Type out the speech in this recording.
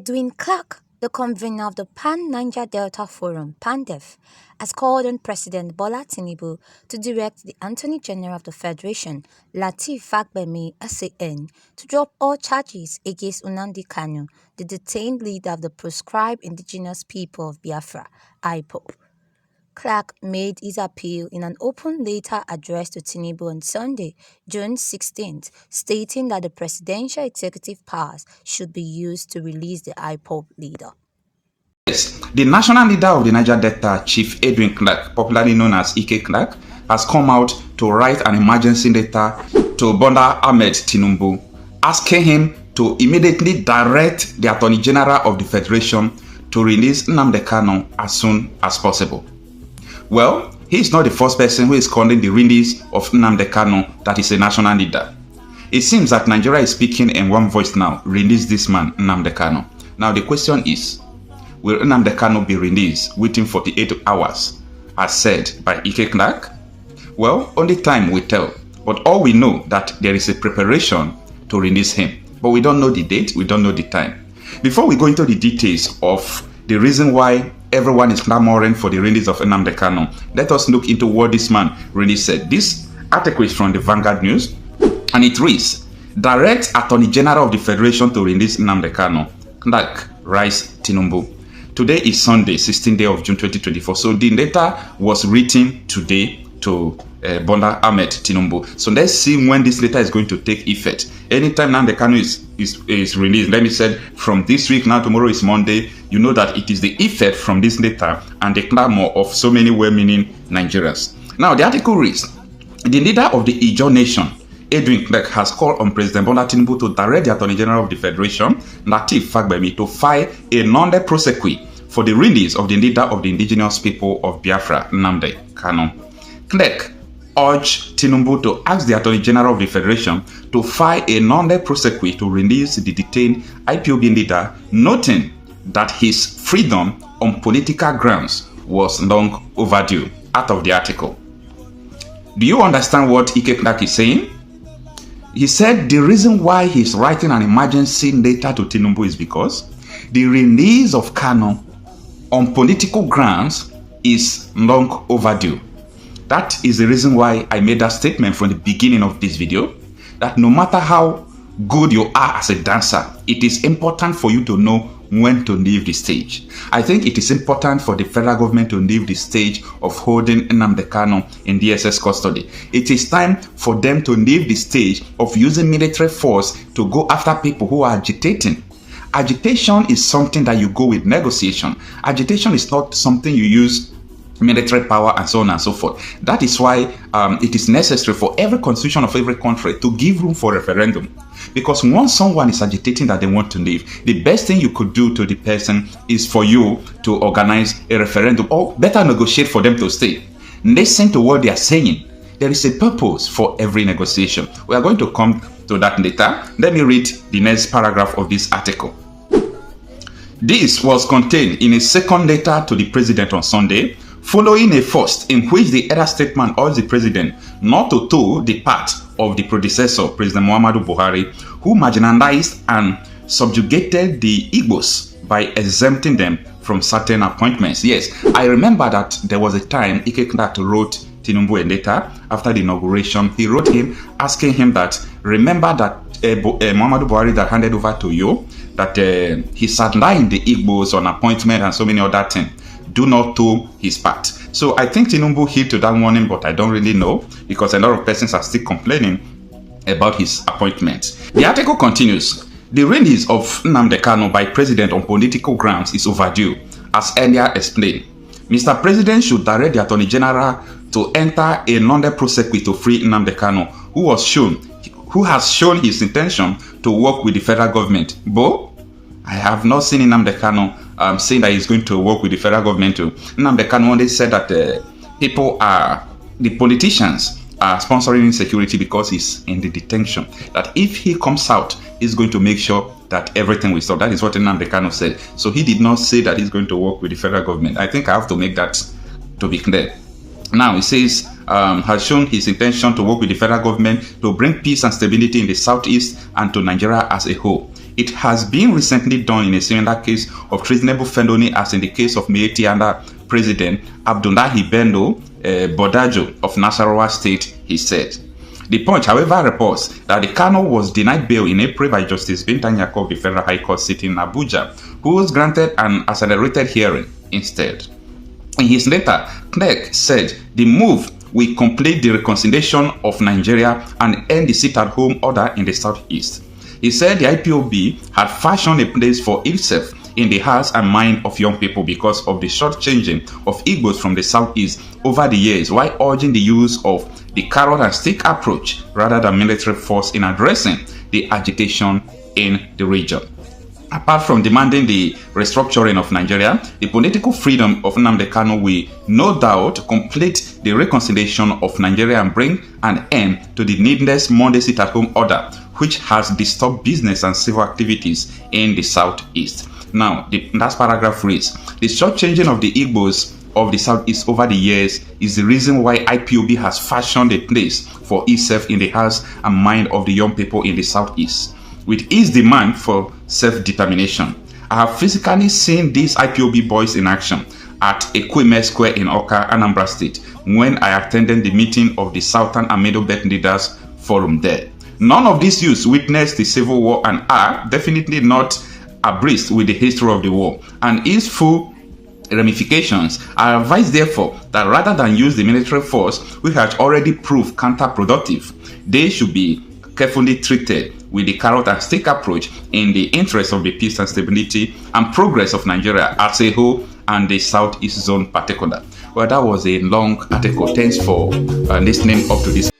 Edwin Clark, the convener of the Pan-Niger Delta Forum (PANDEF), has called on President Bola Tinubu to direct the Attorney General of the Federation, Lateef Fagbemi SAN, to drop all charges against Nnamdi Kanu, the detained leader of the proscribed indigenous people of Biafra (IPOB). Clark made his appeal in an open letter addressed to Tinubu on Sunday, June 16th, stating that the presidential executive powers should be used to release the IPOB leader. Yes, the national leader of the Niger Delta, Chief Edwin Clark, popularly known as Ike Clark, has come out to write an emergency letter to Bola Tinubu, asking him to immediately direct the Attorney General of the Federation to release Nnamdi Kanu as soon as possible. Well, he is not the first person who is calling the release of Nnamdi Kanu that is a national leader. It seems that Nigeria is speaking in one voice now, release this man, Nnamdi Kanu. Now the question is, will Nnamdi Kanu be released within 48 hours, as said by Ike Clark? Well, only time will tell, but all we know that there is a preparation to release him, but we don't know the date, we don't know the time. Before we go into the details of the reason why everyone is clamoring for the release of Nnamdi Kanu, let us look into what this man really said. This article is from the Vanguard News, and it reads, "Direct Attorney General of the Federation to release Nnamdi Kanu. Clark writes Tinubu." Today is Sunday, 16th day of June 2024. So the letter was written today to Bola Tinubu. So let's see when this letter is going to take effect. Anytime Nnamdi Kanu is released, let me say from this week, now tomorrow is Monday, you know that it is the effect from this letter and the clamor of so many well-meaning Nigerians. Now the article reads, the leader of the Ijaw nation, Edwin Clark, has called on President Bola Tinubu to direct the Attorney General of the Federation, Lateef Fagbemi, to file a non-prosequi for the release of the leader of the indigenous people of Biafra, Nnamdi Kanu. Clark urged Tinubu to ask the Attorney General of the Federation to file a non-prosequi to release the detained IPOB leader, noting that his freedom on political grounds was long overdue. Out of the article. Do you understand what Ike Clark is saying? He said the reason why he's writing an emergency letter to Tinubu is because the release of Kanu on political grounds is long overdue. That is the reason why I made that statement from the beginning of this video, that no matter how good you are as a dancer, it is important for you to know when to leave the stage. I think it is important for the federal government to leave the stage of holding Nnamdi Kanu in DSS custody. It is time for them to leave the stage of using military force to go after people who are agitating. Agitation is something that you go with negotiation. Agitation is not something you use military power and so on and so forth. That is why it is necessary for every constitution of every country to give room for referendum. Because once someone is agitating that they want to leave, the best thing you could do to the person is for you to organize a referendum, or better, negotiate for them to stay. Listen to what they are saying. There is a purpose for every negotiation. We are going to come to that later. Let me read the next paragraph of this article. This was contained in a second letter to the president on Sunday, following a first in which the elder statesman urged the president not to toe the path of the predecessor, President Muhammadu Buhari, who marginalized and subjugated the Igbos by exempting them from certain appointments. Yes, I remember that there was a time Ike Clark wrote Tinubu a letter after the inauguration. He wrote him asking him that, remember that Muhammadu Buhari that handed over to you, that he sidelined the Igbos on appointment and so many other things. Do not toe his path. So I think Tinubu heed to that warning, but I don't really know, because a lot of persons are still complaining about his appointment. The article continues. The release of Nnamdi Kanu by President on political grounds is overdue, as earlier explained. Mr. President should direct the Attorney General to enter a non-prosequi to free Nnamdi Kanu, who has shown his intention to work with the federal government. But I have not seen Nnamdi Kanu saying that he's going to work with the federal government too. Nnamdi Kanu only said that the politicians are sponsoring insecurity because he's in the detention. That if he comes out, he's going to make sure that everything will stop. That is what Nnamdi Kanu said. So he did not say that he's going to work with the federal government. I think I have to make that to be clear. Now, he says, has shown his intention to work with the federal government to bring peace and stability in the southeast and to Nigeria as a whole. It has been recently done in a similar case of treasonable felony as in the case of Miyetti under President Abdullahi Bello Bodajo of Nasarawa State, he said. The Punch, however, reports that the Kanu was denied bail in April by Justice Binta Nyako of the Federal High Court sitting in Abuja, who was granted an accelerated hearing instead. In his letter, Clerk said the move will complete the reconciliation of Nigeria and end the sit-at-home order in the southeast. He said the IPOB had fashioned a place for itself in the hearts and mind of young people because of the short-changing of Igbos from the southeast over the years, while urging the use of the carrot and stick approach rather than military force in addressing the agitation in the region. Apart from demanding the restructuring of Nigeria, the political freedom of Nnamdi Kanu will no doubt complete the reconciliation of Nigeria and bring an end to the needless Monday sit-at-home order, which has disturbed business and civil activities in the southeast. Now, the last paragraph reads, the short-changing of the Igbos of the southeast over the years is the reason why IPOB has fashioned a place for itself in the hearts and mind of the young people in the southeast, with its demand for self-determination. I have physically seen these IPOB boys in action at Ekweme Square in Awka, Anambra State, when I attended the meeting of the Southern and Middle Belt Leaders Forum there. None of these youths witnessed the civil war and are definitely not abreast with the history of the war and its full ramifications. I advise, therefore, that rather than use the military force, which has already proved counterproductive, they should be carefully treated with the carrot and stick approach in the interest of the peace and stability and progress of Nigeria as a whole and the southeast zone particular. Well, that was a long article. Thanks for listening up to this.